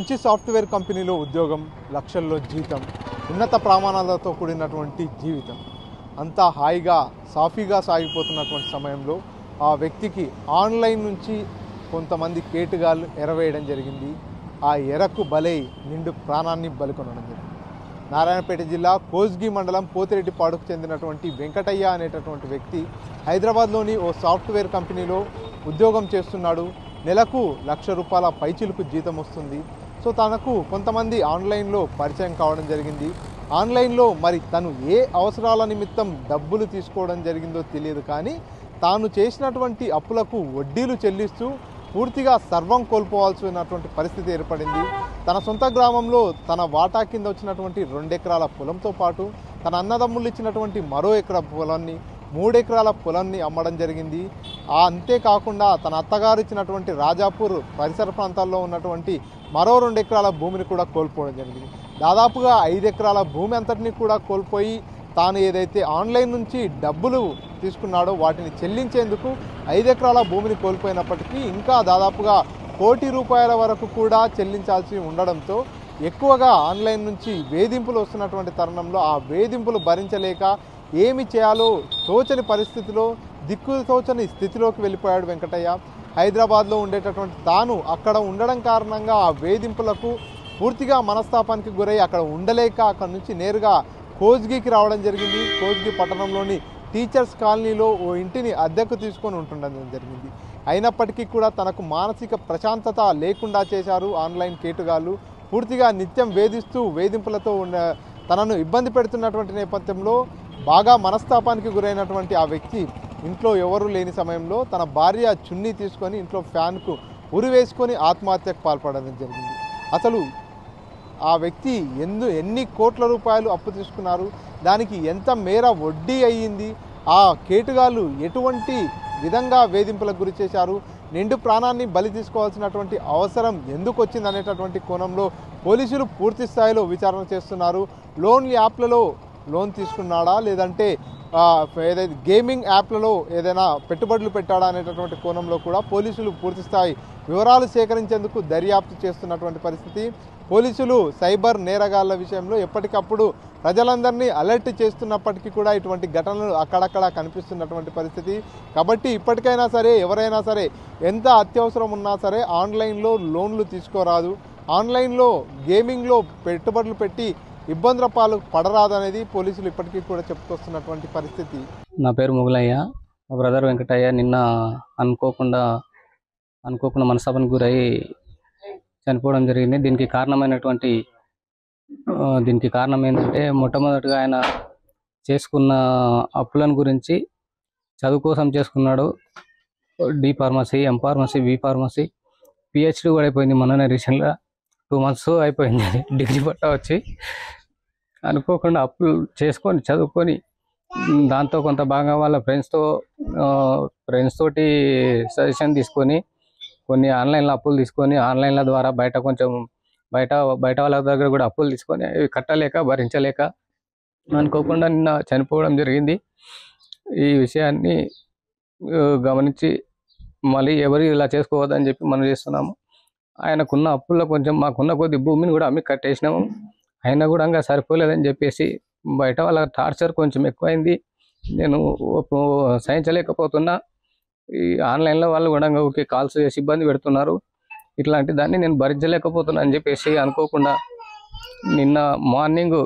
మంచి సాఫ్ట్వేర్ కంపెనీలో ఉద్యోగం, లక్షల్లో జీతం, ఉన్నత ప్రమాణాలతో కూడినటువంటి జీవితం అంతా హాయిగా సాఫీగా సాగిపోతున్నటువంటి సమయంలో ఆ వ్యక్తికి ఆన్లైన్ నుంచి కొంతమంది కేటుగాళ్ళు ఎరవేయడం జరిగింది. ఆ ఎరకు బలై నిండు ప్రాణాన్ని బలికొనడం జరిగింది. నారాయణపేట జిల్లా కోస్గి మండలం పోతిరెడ్డిపాడుకు చెందినటువంటి వెంకటయ్య అనేటటువంటి వ్యక్తి హైదరాబాద్లోని ఓ సాఫ్ట్వేర్ కంపెనీలో ఉద్యోగం చేస్తున్నాడు. నెలకు ₹1,00,000 పైచిలుకు జీతం వస్తుంది. సో తనకు కొంతమంది ఆన్లైన్లో పరిచయం కావడం జరిగింది. ఆన్లైన్లో మరి తను ఏ అవసరాల నిమిత్తం డబ్బులు తీసుకోవడం జరిగిందో తెలియదు, కానీ తాను చేసినటువంటి అప్పులకు వడ్డీలు చెల్లిస్తూ పూర్తిగా సర్వం కోల్పోవాల్సినటువంటి పరిస్థితి ఏర్పడింది. తన సొంత గ్రామంలో తన వాటా కింద వచ్చినటువంటి 2 ఎకరాల పొలంతో పాటు తన అన్నదమ్ముళ్ళు ఇచ్చినటువంటి మరో ఎకరా పొలాన్ని, 3 ఎకరాల పొలాన్ని అమ్మడం జరిగింది. అంతేకాకుండా తన అత్తగారు ఇచ్చినటువంటి రాజాపూర్ పరిసర ప్రాంతాల్లో ఉన్నటువంటి మరో 2 ఎకరాల భూమిని కూడా కోల్పోవడం జరిగింది. దాదాపుగా 5 ఎకరాల భూమి అంతటిని కూడా కోల్పోయి తాను ఏదైతే ఆన్లైన్ నుంచి డబ్బులు తీసుకున్నాడో వాటిని చెల్లించేందుకు 5 ఎకరాల భూమిని కోల్పోయినప్పటికీ ఇంకా దాదాపుగా ₹1,00,00,000 వరకు కూడా చెల్లించాల్సి ఉండడంతో ఎక్కువగా ఆన్లైన్ నుంచి వేధింపులు వస్తున్నటువంటి తరుణంలో ఆ వేధింపులు భరించలేక ఏమి చేయాలో తోచని పరిస్థితిలో, దిక్కు తోచని స్థితిలోకి వెళ్ళిపోయాడు వెంకటయ్య. హైదరాబాద్లో ఉండేటటువంటి తాను అక్కడ ఉండడం కారణంగా ఆ వేధింపులకు పూర్తిగా మనస్తాపానికి గురై అక్కడ ఉండలేక అక్కడి నుంచి నేరుగా కోస్గికి రావడం జరిగింది. కోస్గి పట్టణంలోని టీచర్స్ కాలనీలో ఓ ఇంటిని అద్దెకు తీసుకొని ఉంటుండడం జరిగింది. అయినప్పటికీ కూడా తనకు మానసిక ప్రశాంతత లేకుండా చేశారు ఆన్లైన్ కేటుగాళ్ళు. పూర్తిగా నిత్యం వేధిస్తూ వేధింపులతో తనను ఇబ్బంది పెడుతున్నటువంటి నేపథ్యంలో బాగా మనస్తాపానికి గురైనటువంటి ఆ వ్యక్తి ఇంట్లో ఎవరూ లేని సమయంలో తన భార్య చున్నీ తీసుకొని ఇంట్లో ఫ్యాన్కు ఉరి వేసుకొని ఆత్మహత్యకు పాల్పడడం జరిగింది. అసలు ఆ వ్యక్తి ఎన్ని కోట్ల రూపాయలు అప్పు తీసుకున్నారు, దానికి ఎంత మేర వడ్డీ అయ్యింది, ఆ కేటుగాళ్ళు ఎటువంటి విధంగా వేధింపులకు గురి చేశారు, నిండు ప్రాణాన్ని బలి తీసుకోవాల్సినటువంటి అవసరం ఎందుకు వచ్చింది అనేటటువంటి కోణంలో పోలీసులు పూర్తి స్థాయిలో విచారణ చేస్తున్నారు. లోన్ యాప్లలో లోన్ తీసుకున్నాడా, లేదంటే ఏదైతే గేమింగ్ యాప్లలో ఏదైనా పెట్టుబడులు పెట్టాడా అనేటటువంటి కోణంలో కూడా పోలీసులు పూర్తి స్థాయి వివరాలు సేకరించేందుకు దర్యాప్తు చేస్తున్నటువంటి పరిస్థితి. పోలీసులు సైబర్ నేరగాళ్ల విషయంలో ఎప్పటికప్పుడు ప్రజలందరినీ అలర్ట్ చేస్తున్నప్పటికీ కూడా ఇటువంటి ఘటనలు అక్కడక్కడ కనిపిస్తున్నటువంటి పరిస్థితి. కాబట్టి ఇప్పటికైనా సరే ఎవరైనా సరే ఎంత అత్యవసరం ఉన్నా సరే ఆన్లైన్లో లోన్లు తీసుకోరాదు, ఆన్లైన్లో గేమింగ్లో పెట్టుబడులు పెట్టి ఇబ్బందుల పాలు పడరాదనేది పోలీసులు ఇప్పటికీ కూడా చెప్పుకొస్తున్నటువంటి పరిస్థితి. నా పేరు మొగలయ్య, మా బ్రదర్ వెంకటయ్య నిన్న అనుకోకుండా మనస్తాపానికి గురై చనిపోవడం జరిగింది. దీనికి కారణం ఏంటంటే మొట్టమొదటిగా ఆయన చేసుకున్న అప్పులను గురించి చదువు కోసం చేసుకున్నాడు. D pharmacy, M pharmacy, B pharmacy, PhD కూడా అయిపోయింది. మొన్ననే రీసెంట్గా 2 months అయిపోయింది డిగ్రీ పట్టా వచ్చి. అనుకోకుండా అప్పులు చేసుకొని చదువుకొని దాంతో కొంత భాగంగా వాళ్ళ ఫ్రెండ్స్ తోటి సజెషన్ తీసుకొని కొన్ని ఆన్లైన్లో అప్పులు తీసుకొని ఆన్లైన్ల ద్వారా బయట వాళ్ళ దగ్గర కూడా అప్పులు తీసుకొని అవి కట్టలేక భరించలేక అనుకోకుండా నిన్న చనిపోవడం జరిగింది. ఈ విషయాన్ని గమనించి మళ్ళీ ఎవరు ఇలా చేసుకోవద్దని చెప్పి మనం చేస్తున్నాము. ఆయనకున్న అప్పుల్లో కొంచెం మాకున్న కొద్ది భూమిని కూడా అమ్మి కట్టేసినాము. అయినా కూడా ఇంకా సరిపోలేదని చెప్పేసి బయట వాళ్ళ టార్చర్ కొంచెం ఎక్కువైంది. నేను సహించలేకపోతున్నా. ఈ ఆన్లైన్లో వాళ్ళు కూడా ఊరికే కాల్స్ చేసి ఇబ్బంది పెడుతున్నారు. ఇట్లాంటి దాన్ని నేను భరించలేకపోతున్నా అని చెప్పేసి అనుకోకుండా నిన్న మార్నింగ్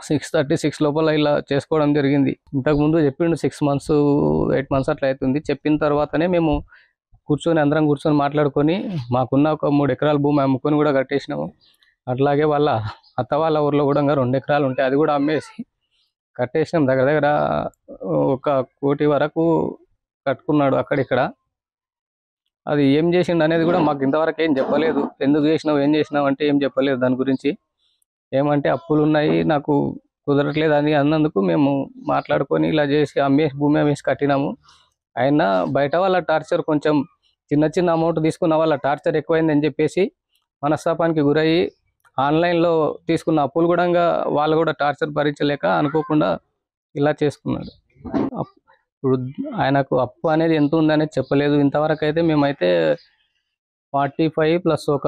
6:36 లోపల ఇలా చేసుకోవడం జరిగింది. ఇంతకుముందు చెప్పిండు 6 months 8 months అట్లా అవుతుంది. చెప్పిన తర్వాతనే మేము అందరం కూర్చొని మాట్లాడుకొని మాకున్న ఒక 3 ఎకరాల భూమి అమ్ముకొని కూడా కట్టేసినాము. అట్లాగే వాళ్ళ అత్త వాళ్ళ ఊర్లో కూడా 2 ఎకరాలు ఉంటాయి, అది కూడా అమ్మేసి కట్టేసినాం. దగ్గర 1 కోటి వరకు కట్టుకున్నాడు అక్కడిక్కడ. అది ఏం చేసిండు అనేది కూడా మాకు ఇంతవరకు ఏం చెప్పలేదు. ఎందుకు చేసినావు, ఏం చేసినావు అంటే ఏం చెప్పలేదు దాని గురించి. ఏమంటే అప్పులు ఉన్నాయి, నాకు కుదరట్లేదు అని అన్నందుకు మేము మాట్లాడుకొని ఇలా చేసి భూమి అమ్మేసి కట్టినాము. అయినా బయట వాళ్ళ టార్చర్ కొంచెం చిన్న అమౌంట్ తీసుకున్న వాళ్ళ టార్చర్ ఎక్కువైందని చెప్పేసి మనస్తాపానికి గురయ్యి ఆన్లైన్లో తీసుకున్న అప్పులు కూడా వాళ్ళు కూడా టార్చర్ భరించలేక అనుకోకుండా ఇలా చేసుకున్నాడు. ఇప్పుడు ఆయనకు అప్పు అనేది ఎంత ఉందనేది చెప్పలేదు ఇంతవరకు. అయితే మేమైతే 45 ప్లస్ ఒక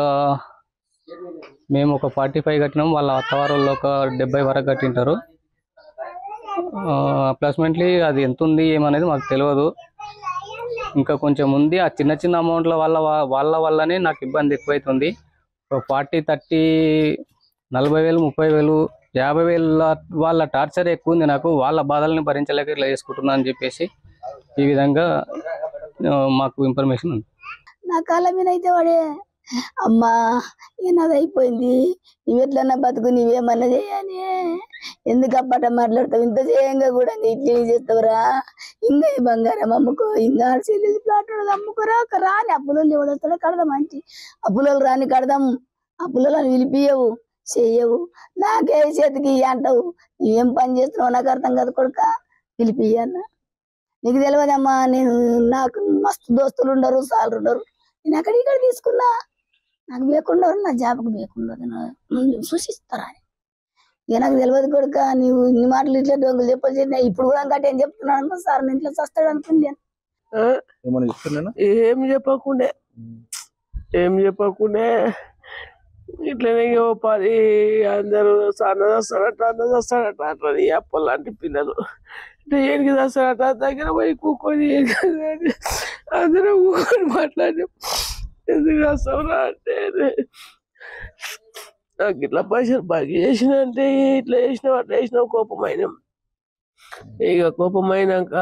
మేము ఒక 45 కట్టినాం, వాళ్ళ అత్తవారు వాళ్ళు ఒక 70 వరకు కట్టింటారు. అప్రాక్సిమేట్లీ అది ఎంత ఉంది ఏమనేది మాకు తెలియదు. ఇంకా కొంచెం ఉంది. ఆ చిన్న చిన్న అమౌంట్ల వాళ్ళ వల్లనే నాకు ఇబ్బంది ఎక్కువైతుంది. 40, 30, 40,000, 30,000, 50,000 వాళ్ళ టార్చర్ ఎక్కువ ఉంది నాకు. వాళ్ళ బాధల్ని భరించలేక ఇట్లా చేసుకుంటున్నా అని చెప్పేసి ఈ విధంగా మాకు ఇన్ఫర్మేషన్ ఉంది. నా కాళ్ళ మీద అయితే వాడే అమ్మా ఇక నాది అయిపోయింది, నువ్వెట్లన్నా బతుకు, నువ్వేమన్నా చేయని, ఎందుకు అప్పట మాట్లాడతావు, ఇంత చేయంగా కూడా ఇట్లీ చేస్తావురా, ఇంకా ఈ బంగారం అమ్ముకో, ఇంకా చెల్లెలు ప్లాట్ అమ్ముకోరా, రాని అప్పులలో ఎవడొస్తాడో కడదాం, మంచి అప్పులలో రాని కడదాం, అప్పులలో పిలిపియవు చెయ్యవు, నాకే చేతికి అంటావు, నువ్వేం పని చేస్తున్నావు నాకు అర్థం కాదు కొడుక, పిలిపియన్న. నీకు తెలియదమ్మా, నేను నాకు మస్తు దోస్తులు ఉండరు, సార్లు ఉండరు, నేను అక్కడ తీసుకున్నా, నాకు లేకుండా నా జాబకు లేకుండా సూచిస్తారా అని. ఇక నాకు తెలియదు కొడుక, నీవు ఇన్ని మాటలు ఇట్లా దొంగలు చెప్పాల్సి ఇప్పుడు కూడా గట్టి ఏం చెప్తున్నాను సార్, నేను ఇట్లా చస్తాడు అనుకున్నాను. ఏం చెప్పకుండే ఇట్లనే 10 అందరూ అన్నది వస్తాడట అట్లా అప్పలాంటి పిల్లలు అంటే ఏడికి వస్తాడట, దగ్గర పోయి కూకొని అందరూ కూకొని మాట్లాడి ఎందుకు వస్తావురా అంటే, నాకు ఇట్లా పైసలు బాగా చేసిన అంటే ఇట్లా చేసినావు అట్లా చేసినావు కోపమైనాం. ఇక కోపమైనాక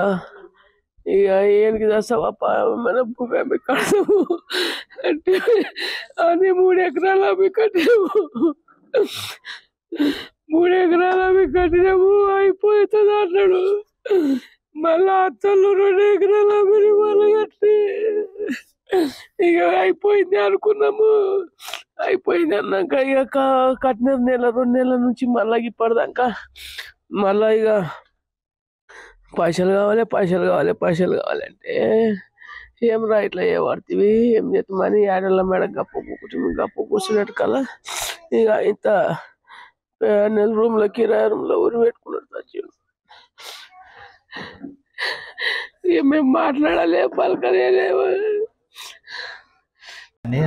ఇక ఏడికి వస్తావా మన భూమి కడతాము అంటే అని 3 ఎకరాలు అవి కట్టినాము. 3 ఎకరాలు అవి కట్టినాము, అయిపోతుంది అన్నాడు. మళ్ళా అత్తలు 2 ఎకరాలు అవి మళ్ళీ కట్టి ఇక అయిపోయింది అనుకున్నాము. అయిపోయింది అన్నాక ఇక కట్టిన 1-2 నెలల నుంచి మళ్ళీ ఇప్పటిదాకా మళ్ళా ఇక పైసలు కావాలంటే ఏం రా ఇట్లా ఏ పడుతుంది, ఏం చేస్తామని ఏడల మేడ గప్పు కూర్చున్నట్టు కదా ఇక ఇంత రూమ్లో కిరాయి రూమ్లో ఊరి పెట్టుకున్నట్టు వచ్చిండు. ఇక మేము మాట్లాడాలి పలకలేవు.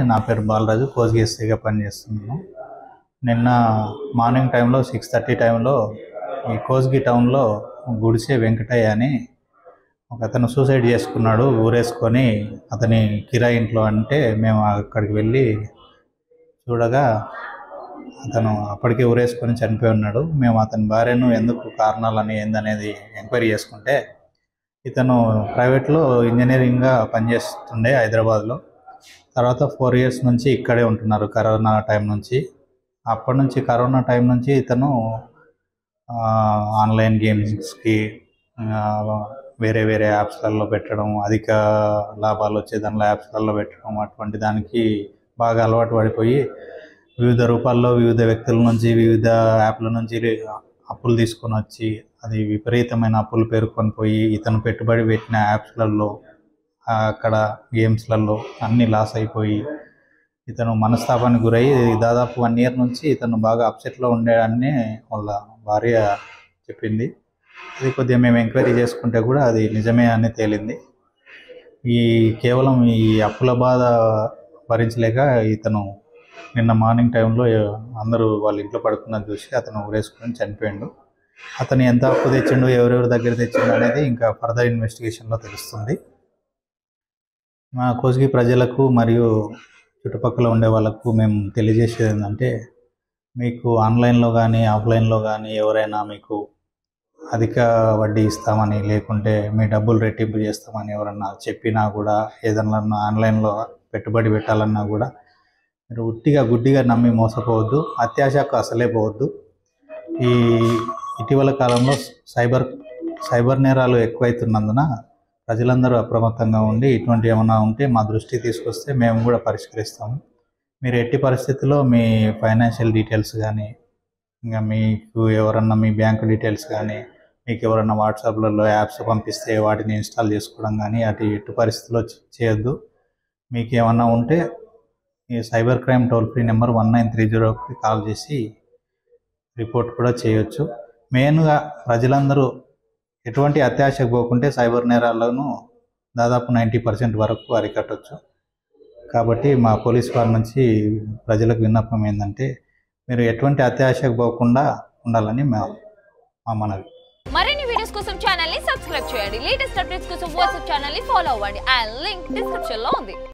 నా పేరు బాలరాజు, కోస్గిఎస్ఐగా పనిచేస్తున్నాను. నిన్న మార్నింగ్ టైంలో 6:30 టైంలో ఈ కోస్గి టౌన్లో గుడిసె వెంకటయ్య అని ఒక అతను సూసైడ్ చేసుకున్నాడు ఊరేసుకొని, అతని కిరాయి ఇంట్లో. అంటే మేము అక్కడికి వెళ్ళి చూడగా అతను అప్పటికే ఊరేసుకొని చనిపోయి ఉన్నాడు. మేము అతని భార్యను ఎందుకు కారణాలని ఏందనేది ఎంక్వైరీ చేసుకుంటే, ఇతను ప్రైవేట్లో ఇంజనీరింగ్గా పనిచేస్తుండే హైదరాబాద్లో. తర్వాత 4 ఇయర్స్ నుంచి ఇక్కడే ఉంటున్నారు కరోనా టైం నుంచి. అప్పటి నుంచి కరోనా టైం నుంచి ఇతను ఆన్లైన్ గేమ్స్కి వేరే వేరే యాప్స్లలో పెట్టడం, అధిక లాభాలు వచ్చే దానిలో యాప్స్లలో పెట్టడం, అటువంటి దానికి బాగా అలవాటు పడిపోయి వివిధ రూపాల్లో వివిధ వ్యక్తుల నుంచి వివిధ యాప్ల నుంచి అప్పులు తీసుకొని వచ్చి అది విపరీతమైన అప్పులు పేరుకొని పోయి ఇతను పెట్టుబడి పెట్టిన యాప్స్లలో అక్కడ గేమ్స్లలో అన్నీ లాస్ అయిపోయి ఇతను మనస్తాపానికి గురై దాదాపు 1 ఇయర్ నుంచి ఇతను బాగా అప్సెట్లో ఉండేదాన్ని వాళ్ళ భార్య చెప్పింది. అది కొద్దిగా మేము ఎంక్వైరీ చేసుకుంటే కూడా అది నిజమే అని తేలింది. కేవలం ఈ అప్పుల బాధ భరించలేక ఇతను నిన్న మార్నింగ్ టైంలో అందరూ వాళ్ళ ఇంట్లో పడుకున్నది చూసి అతను ఊరేసుకొని చనిపోయిండు. అతను ఎంత అప్పు తెచ్చిండు, ఎవరెవరి దగ్గర తెచ్చిండు అనేది ఇంకా ఫర్దర్ ఇన్వెస్టిగేషన్లో తెలుస్తుంది. మా కోస్గి ప్రజలకు మరియు చుట్టుపక్కల ఉండే వాళ్ళకు మేము తెలియజేసేది ఏంటంటే, మీకు ఆన్లైన్లో కానీ ఆఫ్లైన్లో కానీ ఎవరైనా మీకు అధిక వడ్డీ ఇస్తామని, లేకుంటే మీ డబ్బులు రెట్టింపు చేస్తామని ఎవరన్నా చెప్పినా కూడా, ఏదన్నా ఆన్లైన్లో పెట్టుబడి పెట్టాలన్నా కూడా మీరు గుడ్డిగా నమ్మి మోసపోవద్దు. అత్యాశకు అసలే పోవద్దు. ఇటీవల కాలంలో సైబర్ నేరాలు ఎక్కువైతున్నందున ప్రజలందరూ అప్రమత్తంగా ఉండి ఇటువంటి ఏమైనా ఉంటే మా దృష్టికి తీసుకొస్తే మేము కూడా పరిష్కరిస్తాము. మీరు ఎట్టి పరిస్థితుల్లో మీ ఫైనాన్షియల్ డీటెయిల్స్ కానీ, ఇంకా మీకు ఎవరన్నా మీ బ్యాంక్ డీటెయిల్స్ కానీ, మీకు ఎవరన్నా వాట్సాప్లలో యాప్స్ పంపిస్తే వాటిని ఇన్స్టాల్ చేసుకోవడం కానీ ఎట్టి పరిస్థితుల్లో చేయొద్దు. మీకు ఏమన్నా ఉంటే ఈ cyber crime toll free number 1930కి కాల్ చేసి రిపోర్ట్ కూడా చేయొచ్చు. మెయిన్గా ప్రజలందరూ ఎటువంటి అత్యాశకు పోకుంటే సైబర్ నేరాలను దాదాపు 90% వరకు అరికట్టవచ్చు. కాబట్టి మా పోలీస్ వారి నుంచి ప్రజలకు విన్నపం ఏంటంటే మీరు ఎటువంటి అత్యాశకు పోకుండా ఉండాలని మా మనవి. మరిన్ని వీడియోస్ కోసం ఛానల్ ని సబ్స్క్రైబ్ చేయండి. లేటెస్ట్ అప్డేట్స్ కోసం వాట్సాప్ ఛానల్ ని ఫాలో అవ్వండి. ఆ లింక్ డిస్క్రిప్షన్ లో ఉంది.